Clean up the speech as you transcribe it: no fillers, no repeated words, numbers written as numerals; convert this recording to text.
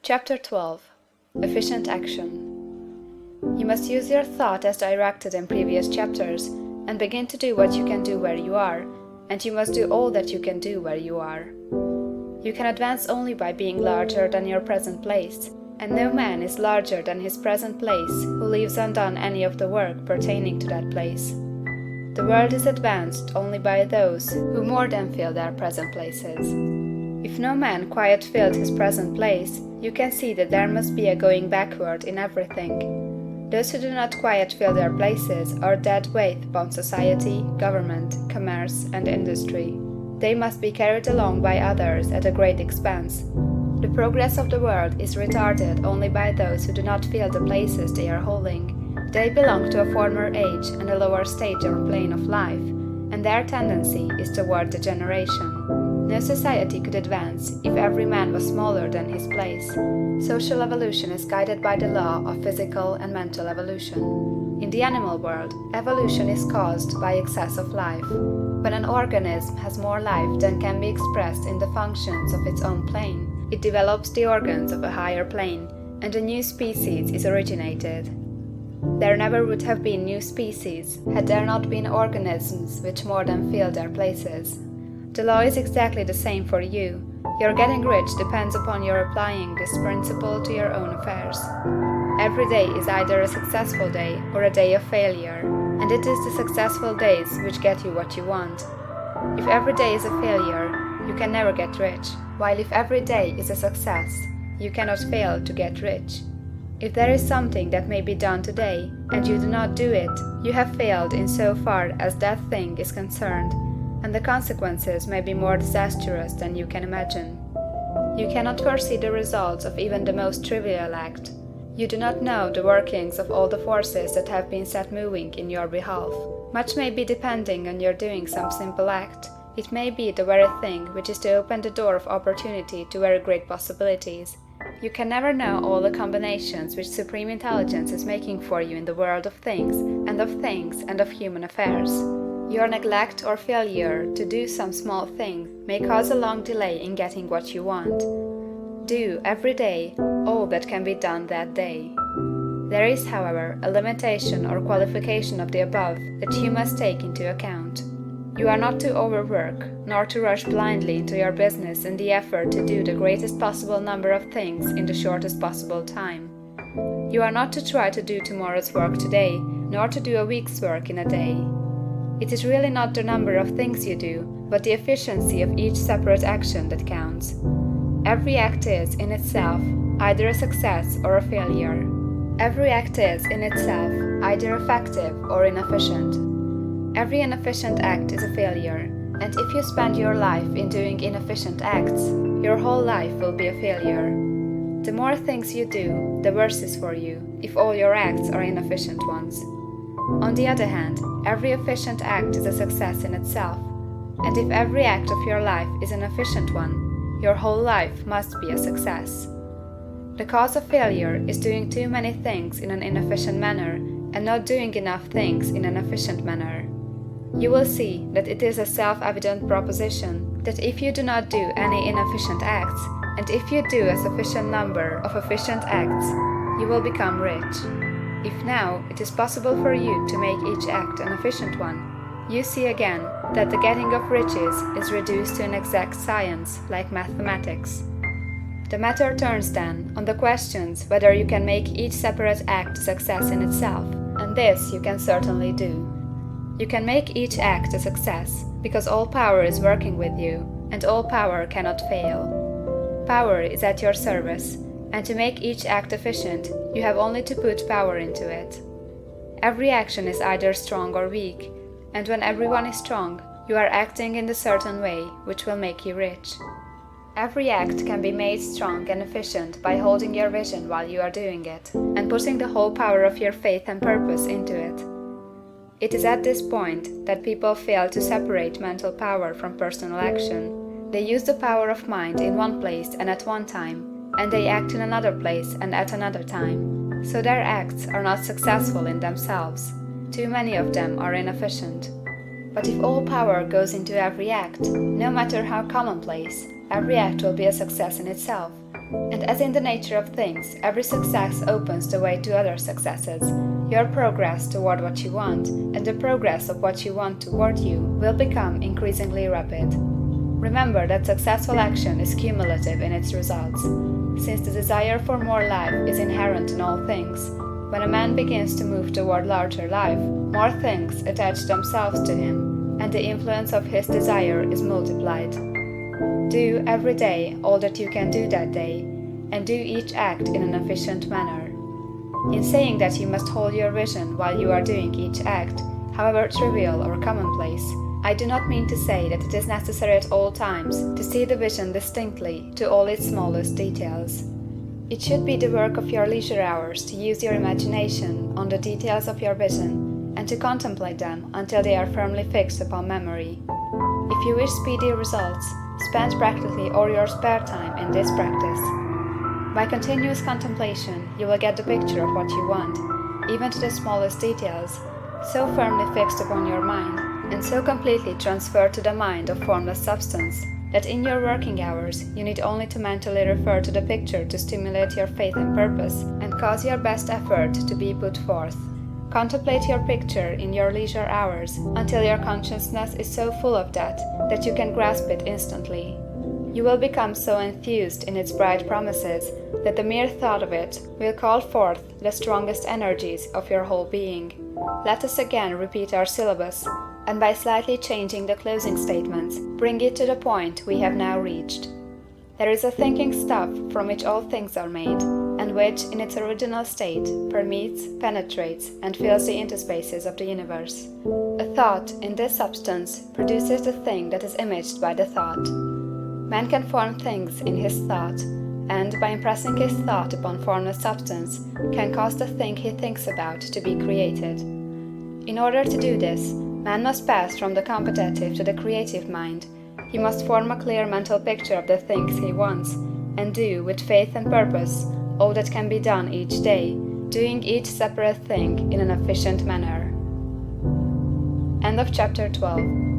Chapter 12. Efficient Action. You must use your thought as directed in previous chapters, and begin to do what you can do where you are, and you must do all that you can do where you are. You can advance only by being larger than your present place, and no man is larger than his present place who leaves undone any of the work pertaining to that place. The world is advanced only by those who more than fill their present places. If no man quite filled his present place, you can see that there must be a going backward in everything. Those who do not quite fill their places are dead weight upon society, government, commerce, and industry. They must be carried along by others at a great expense. The progress of the world is retarded only by those who do not fill the places they are holding. They belong to a former age and a lower stage or plane of life, and their tendency is toward degeneration. No society could advance if every man was smaller than his place. Social evolution is guided by the law of physical and mental evolution. In the animal world, evolution is caused by excess of life. When an organism has more life than can be expressed in the functions of its own plane, it develops the organs of a higher plane, and a new species is originated. There never would have been new species had there not been organisms which more than filled their places. The law is exactly the same for you. Your getting rich depends upon your applying this principle to your own affairs. Every day is either a successful day or a day of failure, and it is the successful days which get you what you want. If every day is a failure, you can never get rich, while if every day is a success, you cannot fail to get rich. If there is something that may be done today, and you do not do it, you have failed in so far as that thing is concerned, and the consequences may be more disastrous than you can imagine. You cannot foresee the results of even the most trivial act. You do not know the workings of all the forces that have been set moving in your behalf. Much may be depending on your doing some simple act. It may be the very thing which is to open the door of opportunity to very great possibilities. You can never know all the combinations which Supreme Intelligence is making for you in the world of things and of human affairs. Your neglect or failure to do some small thing may cause a long delay in getting what you want. Do, every day, all that can be done that day. There is, however, a limitation or qualification of the above that you must take into account. You are not to overwork, nor to rush blindly into your business in the effort to do the greatest possible number of things in the shortest possible time. You are not to try to do tomorrow's work today, nor to do a week's work in a day. It is really not the number of things you do, but the efficiency of each separate action that counts. Every act is, in itself, either a success or a failure. Every act is, in itself, either effective or inefficient. Every inefficient act is a failure, and if you spend your life in doing inefficient acts, your whole life will be a failure. The more things you do, the worse is for you, if all your acts are inefficient ones. On the other hand, every efficient act is a success in itself, and if every act of your life is an efficient one, your whole life must be a success. The cause of failure is doing too many things in an inefficient manner and not doing enough things in an efficient manner. You will see that it is a self-evident proposition that if you do not do any inefficient acts, and if you do a sufficient number of efficient acts, you will become rich. If now it is possible for you to make each act an efficient one, you see again that the getting of riches is reduced to an exact science, like mathematics. The matter turns then on the questions whether you can make each separate act a success in itself, and this you can certainly do. You can make each act a success, because all power is working with you, and all power cannot fail. Power is at your service, and to make each act efficient, you have only to put power into it. Every action is either strong or weak, and when everyone is strong, you are acting in the certain way which will make you rich. Every act can be made strong and efficient by holding your vision while you are doing it, and putting the whole power of your faith and purpose into it. It is at this point that people fail to separate mental power from personal action. They use the power of mind in one place and at one time, and they act in another place and at another time. So their acts are not successful in themselves. Too many of them are inefficient. But if all power goes into every act, no matter how commonplace, every act will be a success in itself, And as in the nature of things, every success opens the way to other successes. Your progress toward what you want, and the progress of what you want toward you, will become increasingly rapid. Remember that successful action is cumulative in its results. Since the desire for more life is inherent in all things, when a man begins to move toward larger life, more things attach themselves to him, and the influence of his desire is multiplied. Do every day all that you can do that day, and do each act in an efficient manner. In saying that you must hold your vision while you are doing each act, however trivial or commonplace, I do not mean to say that it is necessary at all times to see the vision distinctly to all its smallest details. It should be the work of your leisure hours to use your imagination on the details of your vision, and to contemplate them until they are firmly fixed upon memory. If you wish speedy results, spend practically all your spare time in this practice. By continuous contemplation, you will get the picture of what you want, even to the smallest details, so firmly fixed upon your mind, and so completely transferred to the mind of formless substance, that in your working hours you need only to mentally refer to the picture to stimulate your faith and purpose, and cause your best effort to be put forth. Contemplate your picture in your leisure hours until your consciousness is so full of that you can grasp it instantly. You will become so enthused in its bright promises that the mere thought of it will call forth the strongest energies of your whole being. Let us again repeat our syllabus, and by slightly changing the closing statements, bring it to the point we have now reached. There is a thinking stuff from which all things are made, and which, in its original state, permeates, penetrates, and fills the interspaces of the universe. A thought, in this substance, produces the thing that is imaged by the thought. Man can form things in his thought, and, by impressing his thought upon formless substance, can cause the thing he thinks about to be created. In order to do this, man must pass from the competitive to the creative mind. He must form a clear mental picture of the things he wants, and do, with faith and purpose, all that can be done each day, doing each separate thing in an efficient manner. End of chapter 12.